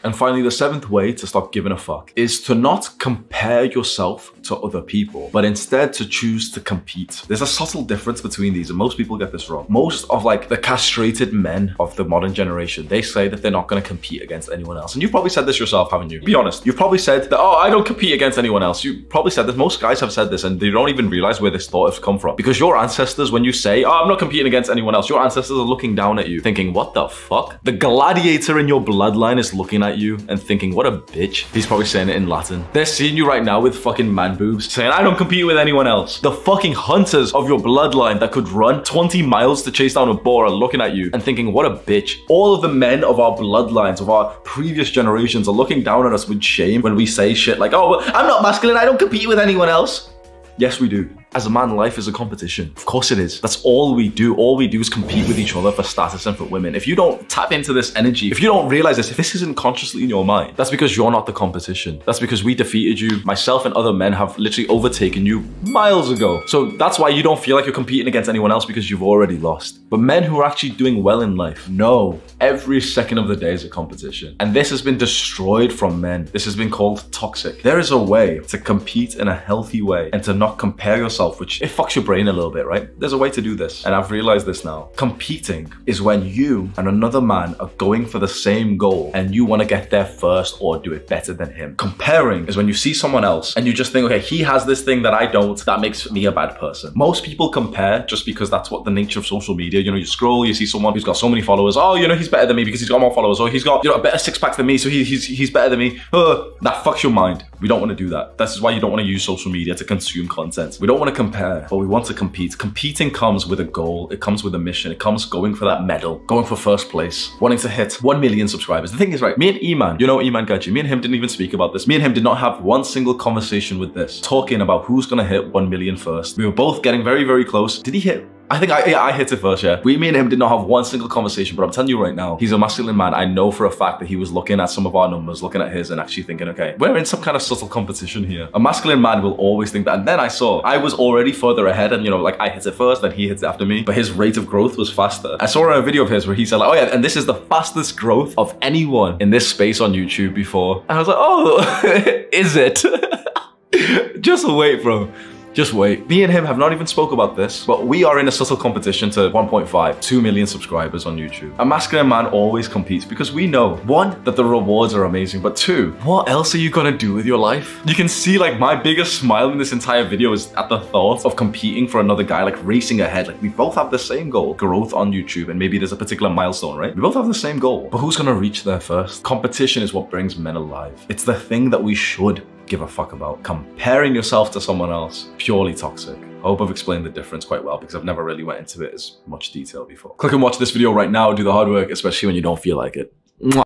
And finally, the seventh way to stop giving a fuck is to not compare yourself to other people, but instead to choose to compete. There's a subtle difference between these, and most people get this wrong. Most of like the castrated men of the modern generation, they say that they're not going to compete against anyone else. And you've probably said this yourself, haven't you? Be honest. You've probably said that, oh, I don't compete against anyone else. You probably said this. Most guys have said this, and they don't even realize where this thought has come from. Because your ancestors, when you say, oh, I'm not competing against anyone else, your ancestors are looking down at you, thinking, what the fuck? The gladiator in your bloodline is looking at you and thinking, what a bitch. He's probably saying it in Latin. They're seeing you right now with fucking man boobs, saying, I don't compete with anyone else. The fucking hunters of your bloodline that could run 20 miles to chase down a boar are looking at you and thinking, what a bitch. All of the men of our bloodlines, of our previous generations, are looking down on us with shame when we say shit like, oh, well, I'm not masculine, I don't compete with anyone else. Yes, we do. As a man, life is a competition. Of course it is. That's all we do. All we do is compete with each other for status and for women. If you don't tap into this energy, if you don't realize this, if this isn't consciously in your mind, that's because you're not the competition. That's because we defeated you. Myself and other men have literally overtaken you miles ago. So that's why you don't feel like you're competing against anyone else, because you've already lost. But men who are actually doing well in life know every second of the day is a competition. And this has been destroyed from men. This has been called toxic. There is a way to compete in a healthy way and to not compare yourself, which it fucks your brain a little bit, right? There's a way to do this, and I've realized this now. Competing is when you and another man are going for the same goal and you want to get there first or do it better than him. Comparing is when you see someone else and you just think, okay, he has this thing that I don't, that makes me a bad person. Most people compare just because that's what the nature of social media, you know, you scroll, you see someone who's got so many followers, oh, you know, he's better than me because he's got more followers, or he's got, you know, a better six-pack than me, so he's better than me. That fucks your mind. We don't want to do that. This is why you don't want to use social media to consume content. We don't want to compare, but we want to compete. Competing comes with a goal. It comes with a mission. It comes going for that medal, going for first place, wanting to hit 1 million subscribers. The thing is, right, me and Iman, you know Iman Gaji, me and him didn't even speak about this. Me and him did not have one single conversation with this, talking about who's gonna hit 1 million first. We were both getting very, very close. Did he hit? I think I hit it first, yeah. Me and him did not have one single conversation, but I'm telling you right now, he's a masculine man. I know for a fact that he was looking at some of our numbers, looking at his and actually thinking, okay, we're in some kind of subtle competition here. A masculine man will always think that. And then I was already further ahead, and you know, like I hit it first, then he hits it after me, but his rate of growth was faster. I saw a video of his where he said like, oh yeah, and this is the fastest growth of anyone in this space on YouTube before. And I was like, oh, is it? Just wait, bro. Just wait. Me and him have not even spoke about this, but we are in a subtle competition to 1.5, 2 million subscribers on YouTube. A masculine man always competes because we know, one, that the rewards are amazing, but two, what else are you gonna do with your life? You can see like my biggest smile in this entire video is at the thought of competing for another guy, like racing ahead. Like we both have the same goal, growth on YouTube, and maybe there's a particular milestone, right? We both have the same goal, but who's gonna reach there first? Competition is what brings men alive. It's the thing that we should give a fuck about. Comparing yourself to someone else, purely toxic. I hope I've explained the difference quite well because I've never really went into it as much detail before. Click and watch this video right now, do the hard work, especially when you don't feel like it. Mwah.